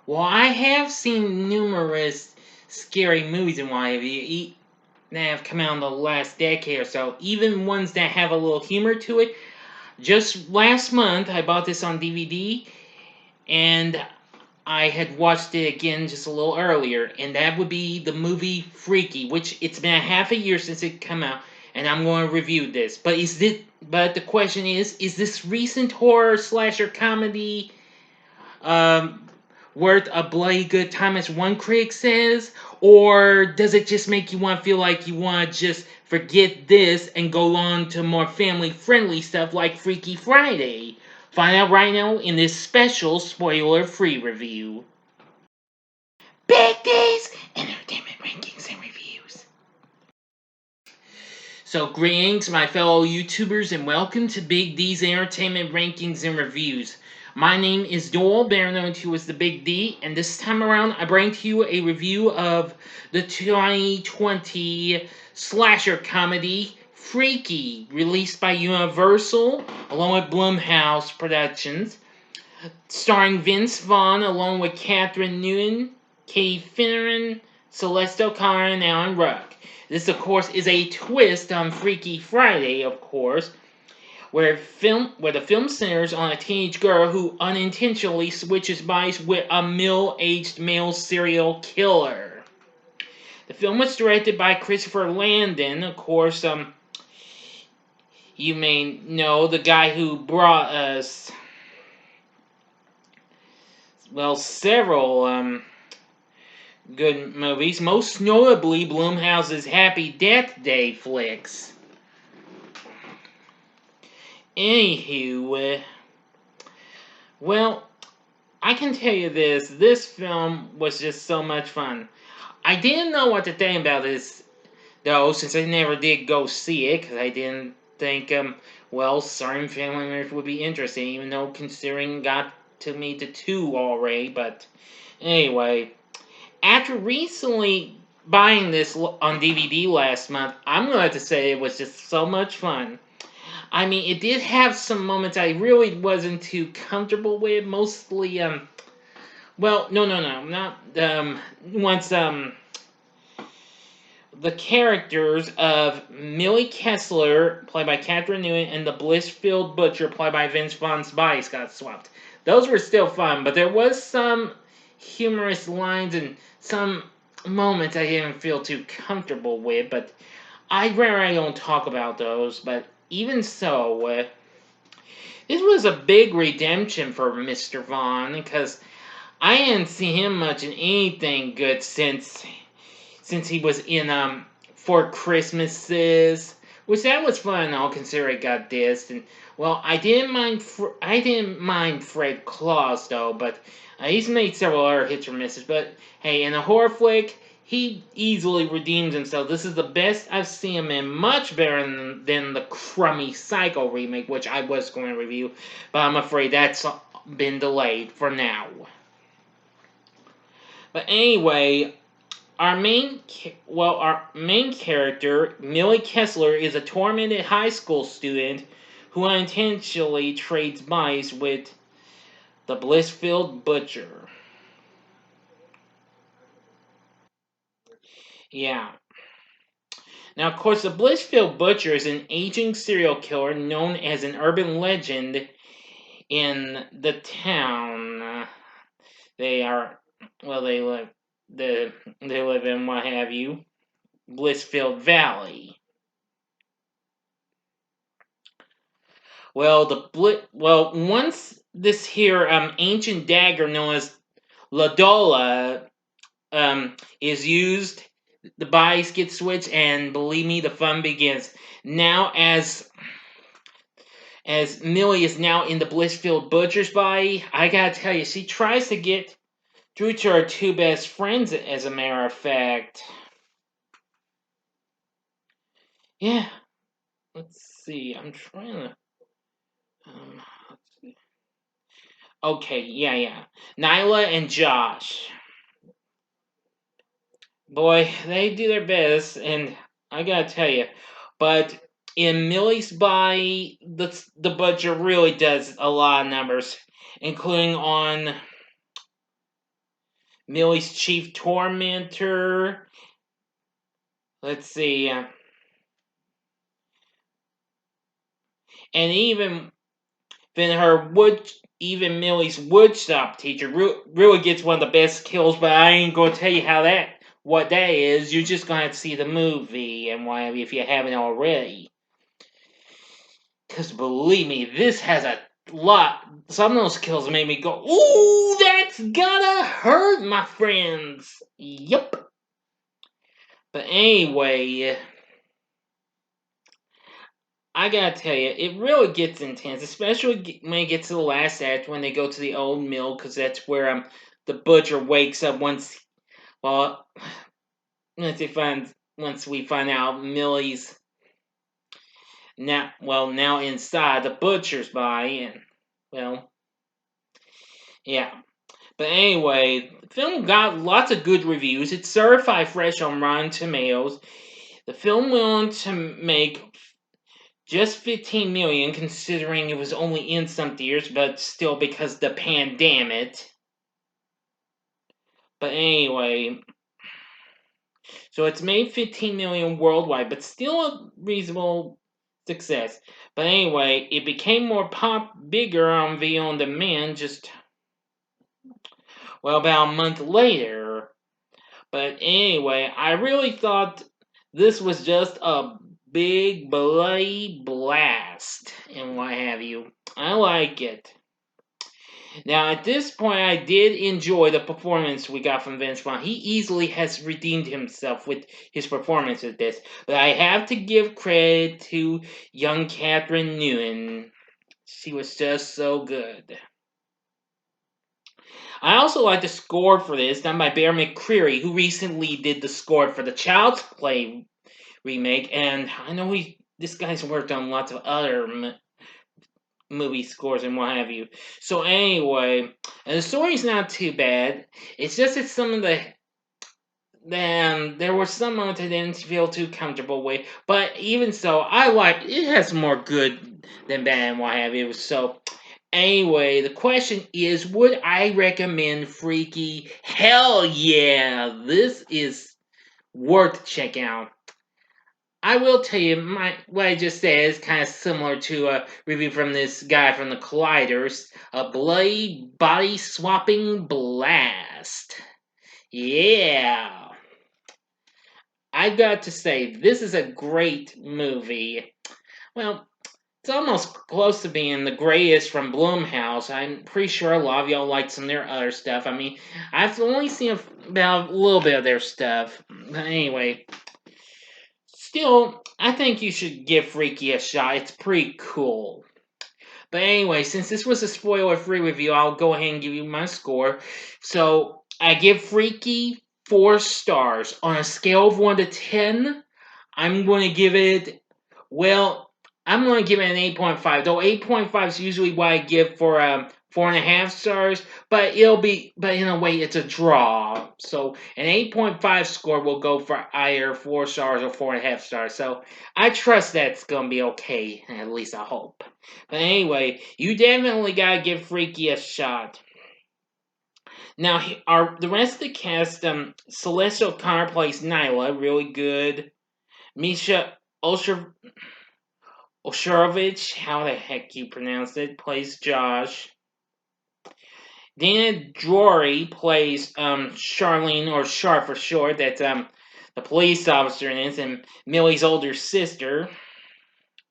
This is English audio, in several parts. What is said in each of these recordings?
Well, I have seen numerous scary movies and what have you that have come out in the last decade or so, even ones that have a little humor to it. Just last month, I bought this on DVD, and I had watched it again just a little earlier, and that would be the movie Freaky, which it's been a half a year since it came out, and I'm going to review this. But the question is this recent horror slasher comedy um, worth a bloody good time, as one critic says, or does it just make you want to feel like you want to just forget this and go on to more family-friendly stuff like Freaky Friday? Find out right now in this special spoiler-free review. Big D's Entertainment Rankings and Reviews. So, greetings, my fellow YouTubers, and welcome to Big D's Entertainment Rankings and Reviews. My name is Doyle, better known to you as the Big D, and this time around I bring to you a review of the 2020 slasher comedy Freaky, released by Universal along with Blumhouse Productions, starring Vince Vaughn along with Kathryn Newton, Katie Finneran, Celeste O'Connor, and Alan Ruck. This, of course, is a twist on Freaky Friday, of course, where the film centers on a teenage girl who unintentionally switches bodies with a middle-aged male serial killer. The film was directed by Christopher Landon, of course. You may know the guy who brought us, well, several good movies, most notably Blumhouse's Happy Death Day flicks. Anywho, well, I can tell you this film was just so much fun. I didn't know what to think about this, though, since I never did go see it, because I didn't think, well, certain family members would be interested, even though considering got to me to 2 already, but anyway. After recently buying this on DVD last month, I'm going to have to say it was just so much fun. I mean, it did have some moments I really wasn't too comfortable with. Mostly, well, no, not once the characters of Millie Kessler, played by Kathryn Newton, and the Blissfield Butcher, played by Vince Vaughn's bodies got swapped. Those were still fun, but there was some humorous lines and some moments I didn't feel too comfortable with, but I rarely don't talk about those, but even so, this was a big redemption for Mr. Vaughn, because I hadn't seen him much in anything good since he was in Four Christmases, which that was fun. I'll consider it got dissed, and well, I didn't mind Fred Claus though, but he's made several other hits or misses. But hey, in a horror flick, he easily redeems himself. This is the best I've seen him in, much better than the crummy Psycho remake, which I was going to review, but I'm afraid that's been delayed for now. But anyway, our main character, Millie Kessler, is a tormented high school student who unintentionally trades bodies with the Blissfield Butcher. Yeah. Now, of course, the Blissfield Butcher is an aging serial killer known as an urban legend in the town. They are, well, they live in what have you, Blissfield Valley. Once this here ancient dagger known as Ladola is used, the bodies get switched, and believe me, the fun begins. Now, as Millie is now in the Blissfield Butcher's body, I gotta tell you, she tries to get through to her 2 best friends. As a matter of fact, yeah. Let's see. I'm trying to. Let's see. Okay, yeah. Nyla and Josh. Boy, they do their best, and I gotta tell you, but in Millie's body, the butcher really does a lot of numbers, including on Millie's chief tormentor. Let's see. And even Millie's woodshop teacher really gets one of the best kills, but I ain't gonna tell you what that is. You're just gonna have to see the movie and why if you haven't already. Because believe me, this has a lot. Some of those kills made me go, "Ooh, that's gotta hurt, my friends." Yup. But anyway, I gotta tell you, it really gets intense, especially when it gets to the last act when they go to the old mill, because that's where the butcher wakes up well once we find out Millie's now inside the butcher's body, and well, yeah. But anyway, the film got lots of good reviews. It's certified fresh on Rotten Tomatoes. The film went on to make just 15 million, considering it was only in some theaters, but still because the pandemic. But anyway, so it's made 15 million worldwide, but still a reasonable success. But anyway, it became bigger on video on demand about a month later. But anyway, I really thought this was just a big bloody blast and what have you. I like it. Now, at this point, I did enjoy the performance we got from Vince Vaughn. He easily has redeemed himself with his performance of this. But I have to give credit to young Kathryn Newton. She was just so good. I also like the score for this, done by Bear McCreary, who recently did the score for the Child's Play remake. And I know this guy's worked on lots of other movie scores and what have you. So anyway, and the story's not too bad. It's just that some of there were some moments I didn't feel too comfortable with, but even so, it has more good than bad and what have you. So anyway, the question is, would I recommend Freaky? Hell yeah, this is worth checking out. I will tell you, what I just said is kind of similar to a review from this guy from the Colliders, a bloody body swapping blast. Yeah, I got to say, this is a great movie. Well, it's almost close to being the greatest from Blumhouse. I'm pretty sure a lot of y'all like some of their other stuff. I mean, I've only seen about a little bit of their stuff. But anyway, still, I think you should give Freaky a shot. It's pretty cool. But anyway, since this was a spoiler-free review, I'll go ahead and give you my score. So, I give Freaky 4 stars. On a scale of 1 to 10, I'm going to give it, well, I'm going to give it an 8.5. Though 8.5 is usually what I give for 4.5 stars, but in a way, it's a draw. So an 8.5 score will go for either 4 stars or 4.5 stars. So I trust that's going to be okay. At least I hope. But anyway, you definitely gotta give Freaky a shot. Now, the rest of the cast, Celeste O'Connor plays Nyla, really good. Misha Osharovich, how the heck you pronounce it, plays Josh. Dana Drury plays Charlene, or Char for short. That's the police officer in this, and Millie's older sister.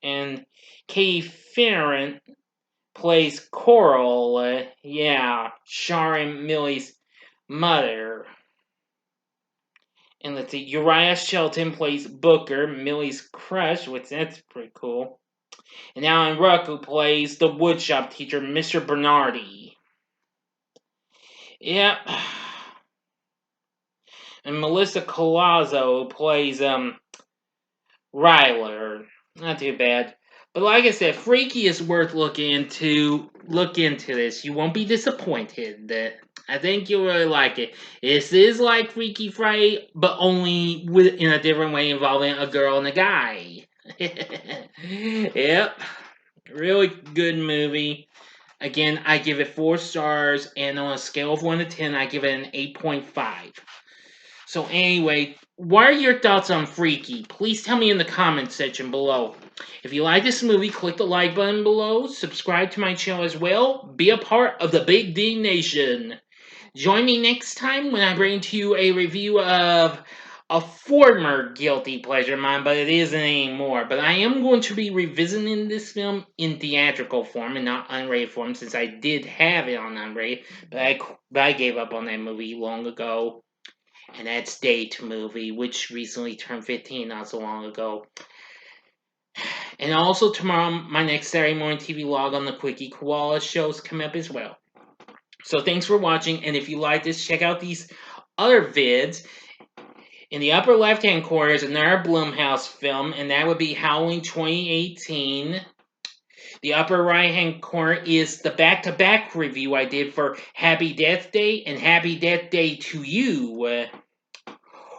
And Katie Farron plays Coral. Sharon Millie's mother. And let's see, Uriah Shelton plays Booker, Millie's crush, which that's pretty cool. And Alan Ruck, who plays the woodshop teacher, Mr. Bernardi. Yep. And Melissa Colazzo, who plays Ryler. Not too bad. But like I said, Freaky is worth looking into. Look into this. You won't be disappointed. I think you'll really like it. This is like Freaky Friday, but only in a different way involving a girl and a guy. Yep. Really good movie. Again, I give it 4 stars, and on a scale of 1 to 10, I give it an 8.5. So anyway, what are your thoughts on Freaky? Please tell me in the comments section below. If you like this movie, click the like button below, subscribe to my channel as well, be a part of the Big D Nation. Join me next time when I bring to you a review of a former guilty pleasure of mine, but it isn't anymore. But I am going to be revisiting this film in theatrical form and not unrated form, since I did have it on unrated, but I gave up on that movie long ago. And that's Date movie, which recently turned 15 not so long ago. And also tomorrow, my next Saturday morning TV log on the Quickie Koala shows come up as well. So thanks for watching, and if you like this, check out these other vids. In the upper left-hand corner is another Blumhouse film, and that would be Halloween 2018. The upper right-hand corner is the back-to-back review I did for Happy Death Day and Happy Death Day to You.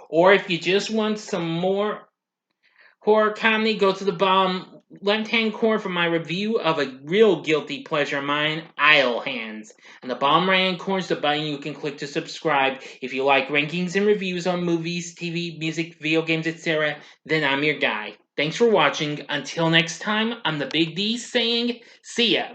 Or if you just want some more horror comedy, go to the bottom left-hand corner for my review of a real guilty pleasure of mine, Idle Hands. And the bottom right-hand corner is the button you can click to subscribe. If you like rankings and reviews on movies, TV, music, video games, etc., then I'm your guy. Thanks for watching. Until next time, I'm the Big D saying, see ya.